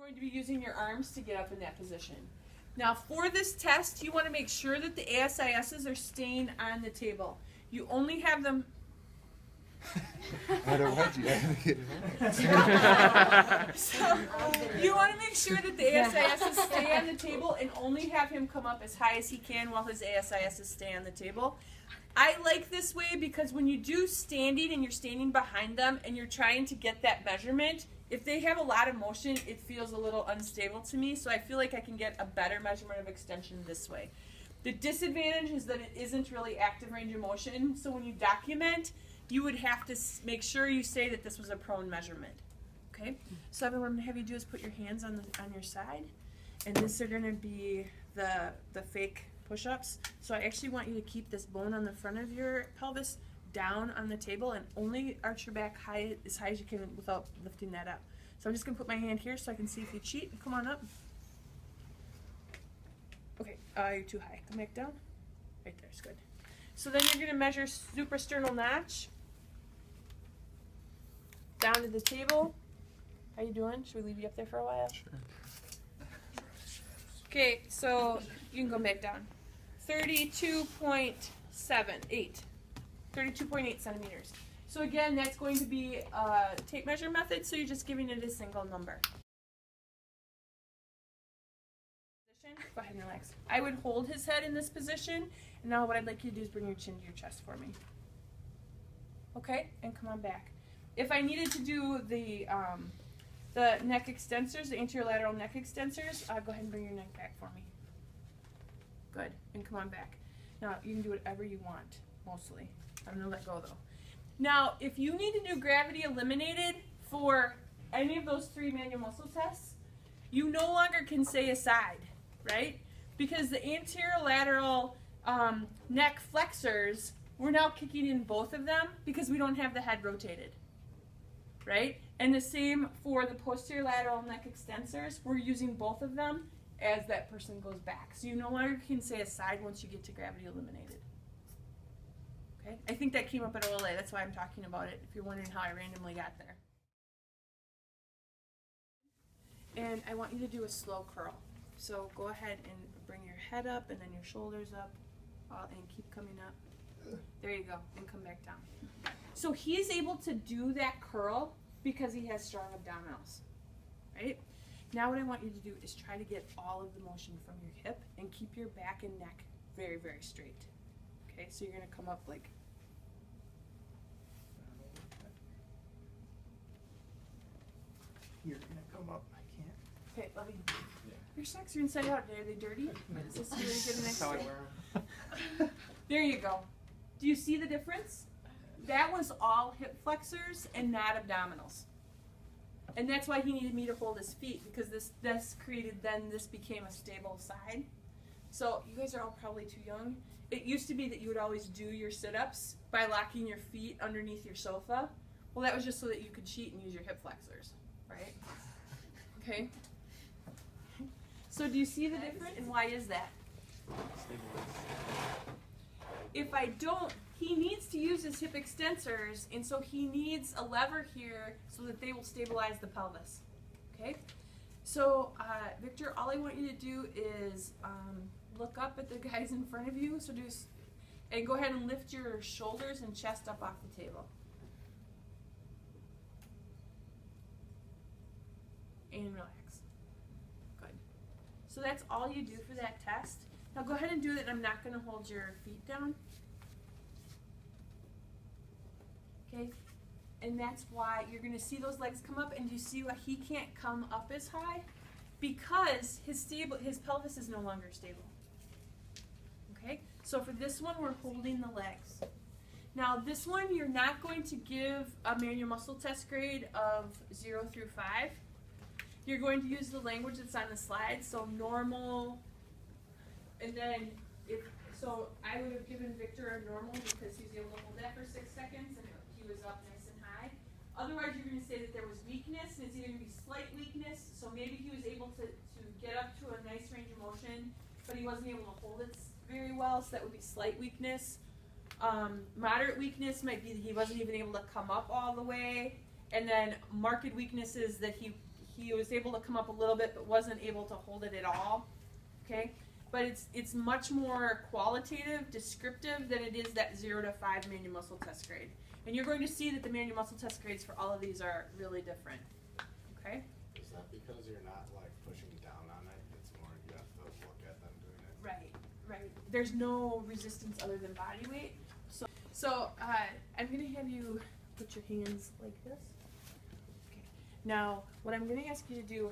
You're going to be using your arms to get up in that position. Now for this test, you want to make sure that the ASISs are staying on the table. You only have them... I don't want you. So you want to make sure that the ASISs stay on the table and only have him come up as high as he can while his ASISs stay on the table. I like this way because when you do standing and you're standing behind them and you're trying to get that measurement, if they have a lot of motion, it feels a little unstable to me, so I feel like I can get a better measurement of extension this way. The disadvantage is that it isn't really active range of motion, so when you document, you would have to make sure you say that this was a prone measurement. Okay? So what I'm going to have you do is put your hands on your side, and this are going to be the fake push-ups. So I actually want you to keep this bone on the front of your pelvis down on the table and only arch your back as high as you can without lifting that up. So I'm just going to put my hand here so I can see if you cheat. Come on up. Okay, you're too high. Come back down. Right there's good. So then you're going to measure suprasternal notch down to the table. How you doing? Should we leave you up there for a while? Sure. Okay, so you can go back down. 32.8 centimeters. So again, that's going to be a tape measure method, so you're just giving it a single number. Go ahead and relax. I would hold his head in this position, and now what I'd like you to do is bring your chin to your chest for me. Okay, and come on back. If I needed to do the neck extensors, the anterior lateral neck extensors, go ahead and bring your neck back for me. Good, and come on back. Now, you can do whatever you want, mostly. I'm going to let go, though. Now, if you need to do gravity eliminated for any of those 3 manual muscle tests, you no longer can say aside, right? Because the anterior lateral neck flexors, we're now kicking in both of them because we don't have the head rotated, right? And the same for the posterior lateral neck extensors, we're using both of them as that person goes back. So you no longer can say aside once you get to gravity eliminated. Okay? I think that came up at OLA, that's why I'm talking about it, if you're wondering how I randomly got there. And I want you to do a slow curl. So go ahead and bring your head up and then your shoulders up and keep coming up. There you go, and come back down. So he's able to do that curl because he has strong abdominals, right? Now what I want you to do is try to get all of the motion from your hip and keep your back and neck very, very straight. Okay, so you're going to come up like... You're going to come up. I can't. Okay, let me... Your socks are inside out. Are they dirty? Is this really good next That's how I day? wear them. There you go. Do you see the difference? That was all hip flexors and not abdominals. And that's why he needed me to hold his feet, because this created, then this became a stable side. So you guys are all probably too young. It used to be that you would always do your sit-ups by locking your feet underneath your sofa. Well, that was just so that you could cheat and use your hip flexors, right? Okay. So do you see the difference, and why is that? If I don't, he needs to use his hip extensors, and so he needs a lever here so that they will stabilize the pelvis. Okay? So, Victor, all I want you to do is look up at the guys in front of you. So and go ahead and lift your shoulders and chest up off the table. And relax. Good. So that's all you do for that test. Now go ahead and do it. I'm not going to hold your feet down. Okay? And that's why you're going to see those legs come up, and you see why he can't come up as high? Because his pelvis is no longer stable. Okay? So for this one, we're holding the legs. Now this one, you're not going to give a manual muscle test grade of 0 through 5. You're going to use the language that's on the slide, so normal, and then so I would have given Victor a normal because he was able to hold that for 6 seconds and he was up nice and high. Otherwise, you're going to say that there was weakness, and it's either going to be slight weakness, so maybe he was able to get up to a nice range of motion, but he wasn't able to hold it very well, so that would be slight weakness. Moderate weakness might be that he wasn't even able to come up all the way, and then marked weakness is that he he was able to come up a little bit, but wasn't able to hold it at all. Okay, but it's much more qualitative, descriptive than it is that 0 to 5 manual muscle test grade. And you're going to see that the manual muscle test grades for all of these are really different. Okay. Is that because you're not like pushing down on it? It's more you have to look at them doing it. Right, right. There's no resistance other than body weight. So I'm going to have you put your hands like this. Okay. Now, what I'm going to ask you to do,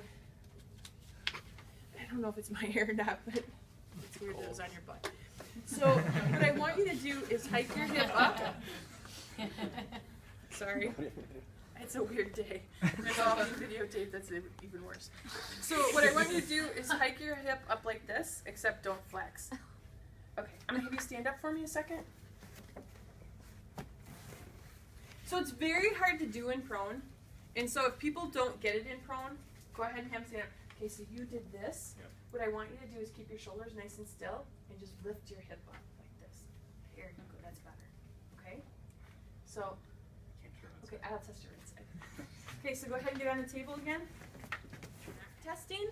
I don't know if it's my hair or not, but it's weird that it was on your butt. So what I want you to do is hike your hip up. Sorry. It's a weird day. There's all videotape that's even worse. So what I want you to do is hike your hip up like this, except don't flex. Okay, I'm going to have you stand up for me a second. So it's very hard to do in prone. And so if people don't get it in prone, go ahead and have them stand up. Okay, so you did this. Yep. What I want you to do is keep your shoulders nice and still and just lift your hip up like this. Here you go, that's better. Okay? So, okay, I'll test your right side. Okay, so go ahead and get on the table again. Testing.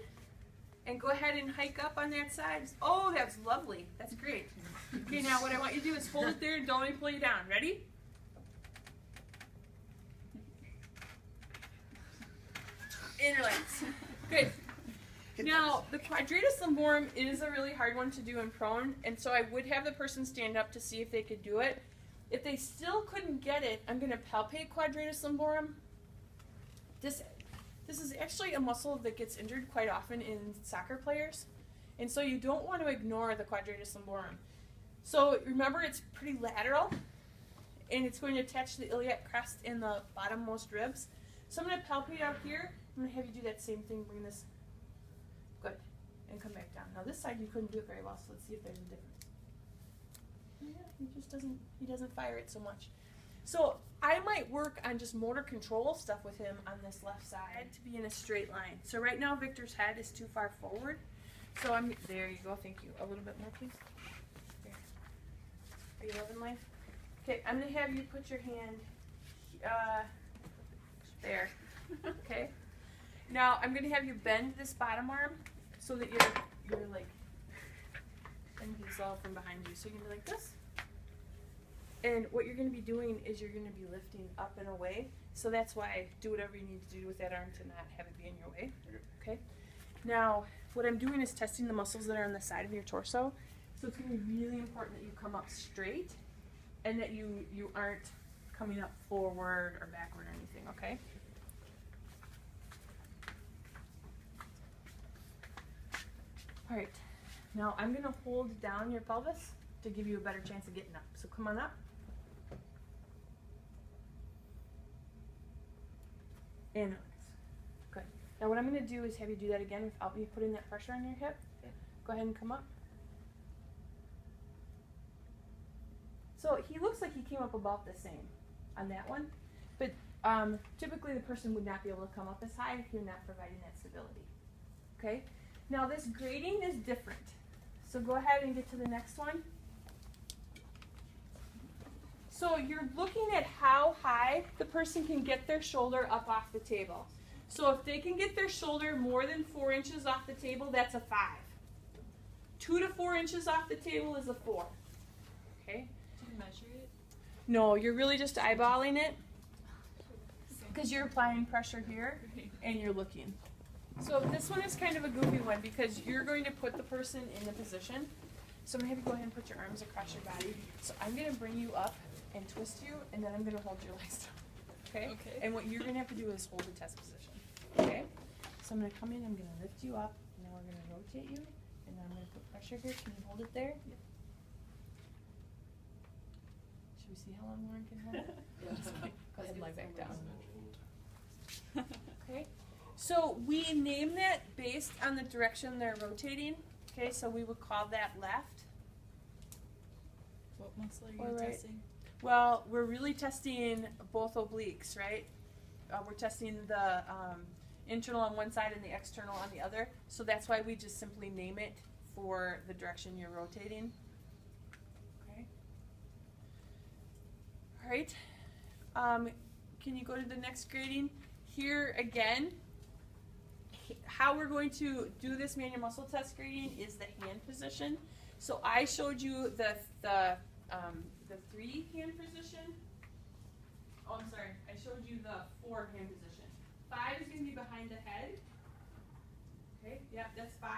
And go ahead and hike up on that side. Oh, that's lovely. That's great. Okay, now what I want you to do is hold it there and don't let me pull you down. Ready? And relax. Good. Now, the quadratus lumborum is a really hard one to do in prone, and so I would have the person stand up to see if they could do it. If they still couldn't get it, I'm going to palpate quadratus lumborum. This is actually a muscle that gets injured quite often in soccer players, and so you don't want to ignore the quadratus lumborum. So remember, it's pretty lateral, and it's going to attach to the iliac crest in the bottommost ribs. So I'm going to palpate out here. I'm going to have you do that same thing. Bring this, good, and come back down. Now this side you couldn't do it very well, so let's see if there's a difference. Yeah, he doesn't fire it so much. So I might work on just motor control stuff with him on this left side to be in a straight line. So right now Victor's head is too far forward. So there you go, thank you. A little bit more, please. There. Are you loving life? Okay, I'm going to have you put your hand there. Okay. Now I'm going to have you bend this bottom arm so that you're like, and he's all from behind you. So you're going to be like this. And what you're going to be doing is you're going to be lifting up and away. So that's why do whatever you need to do with that arm to not have it be in your way. Okay. Now what I'm doing is testing the muscles that are on the side of your torso. So it's going to be really important that you come up straight and that you aren't coming up forward or backward or anything. Okay. All right, now I'm going to hold down your pelvis to give you a better chance of getting up. So come on up. And relax. Good. Now what I'm going to do is have you do that again without me putting that pressure on your hip. Okay. Go ahead and come up. So he looks like he came up about the same on that one, but typically the person would not be able to come up as high if you're not providing that stability. Okay? Now this grading is different. So go ahead and get to the next one. So you're looking at how high the person can get their shoulder up off the table. So if they can get their shoulder more than 4 inches off the table, that's a 5. 2 to 4 inches off the table is a 4. Okay? Do you measure it? No, you're really just eyeballing it because you're applying pressure here and you're looking. So this one is kind of a goofy one because you're going to put the person in a position. So I'm going to have you go ahead and put your arms across your body. So I'm going to bring you up and twist you, and then I'm going to hold your legs down. Okay? Okay. And what you're going to have to do is hold the test position. Okay? So I'm going to come in, I'm going to lift you up, and then we're going to rotate you, and then I'm going to put pressure here. Can you hold it there? Yep. Should we see how long Lauren can hold it? Go ahead and lie back down. Okay? So we name that based on the direction they're rotating. Okay, so we would call that left. What muscle are you All right. testing? Well, we're really testing both obliques, right? We're testing the internal on one side and the external on the other. So that's why we just simply name it for the direction you're rotating. Okay. All right. Can you go to the next grading? Here again, how we're going to do this manual muscle test grading is the hand position. So I showed you the 3 hand position. Oh, I'm sorry. I showed you the 4 hand position. 5 is going to be behind the head. Okay, yeah, that's 5.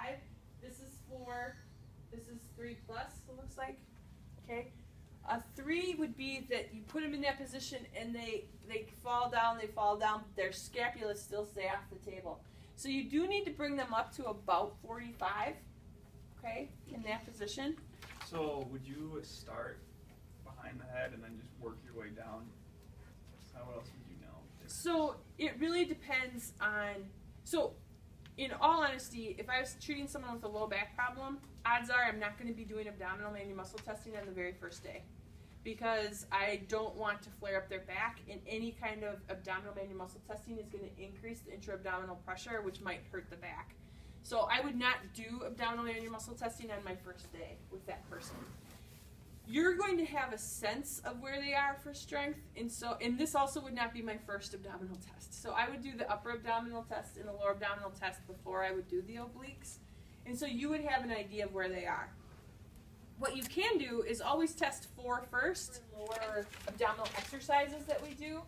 This is 4. This is 3 plus, it looks like. Okay. A 3 would be that you put them in that position and they fall down, their scapula still stay off the table. So you do need to bring them up to about 45, okay, in that position. So would you start behind the head and then just work your way down? What else would you know? So it really depends on, so in all honesty, if I was treating someone with a low back problem, odds are I'm not going to be doing abdominal manual muscle testing on the very first day, because I don't want to flare up their back, and any kind of abdominal manual muscle testing is going to increase the intra-abdominal pressure, which might hurt the back. So I would not do abdominal manual muscle testing on my first day with that person. You're going to have a sense of where they are for strength, and this also would not be my first abdominal test. So I would do the upper abdominal test and the lower abdominal test before I would do the obliques, and so you would have an idea of where they are. What you can do is always test 4 first, lower abdominal exercises that we do.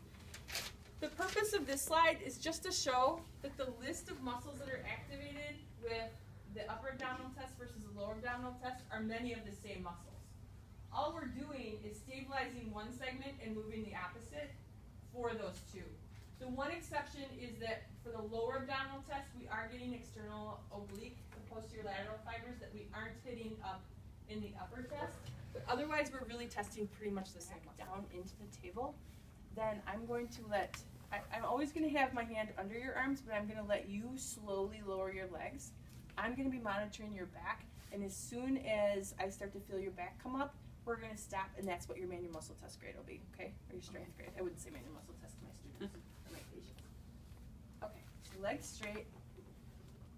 The purpose of this slide is just to show that the list of muscles that are activated with the upper abdominal test versus the lower abdominal test are many of the same muscles. All we're doing is stabilizing one segment and moving the opposite for those 2. The one exception is that for the lower abdominal test, we are getting external oblique, the posterior lateral fibers, that we aren't hitting up in the upper test. But otherwise, we're really testing pretty much the same down into the table. Then I'm going to I'm always going to have my hand under your arms, but I'm going to let you slowly lower your legs. I'm going to be monitoring your back, and as soon as I start to feel your back come up, we're going to stop, and that's what your manual muscle test grade will be, okay? Or your strength grade. I wouldn't say manual muscle test to my students or my patients. Okay, so legs straight,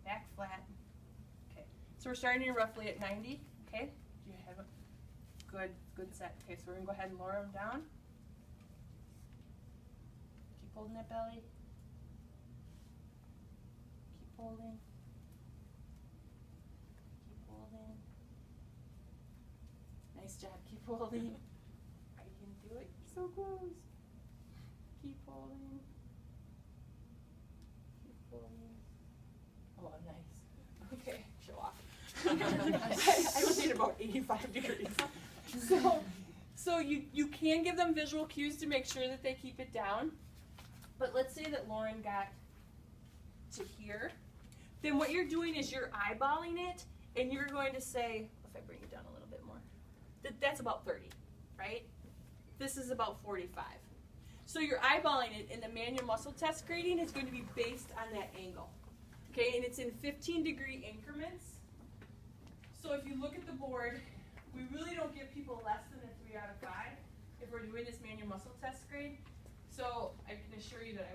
back flat. Okay, so we're starting here roughly at 90, okay? Do you have a good set? Okay, so we're going to go ahead and lower them down. Keep holding that belly. Keep holding. Keep holding. Nice job. Keep holding. I can do it. So close. Keep holding. Keep holding. Oh, nice. Okay, show off. I would need about 85 degrees. So you can give them visual cues to make sure that they keep it down. But let's say that Lauren got to here. Then what you're doing is you're eyeballing it, and you're going to say, if I bring it down a little bit more, that's about 30, right? This is about 45. So you're eyeballing it, and the manual muscle test grading is going to be based on that angle. Okay, and it's in 15-degree increments. So if you look at the board, we really don't give people less than a 3 out of 5 if we're doing this manual muscle test grade. So I can assure you that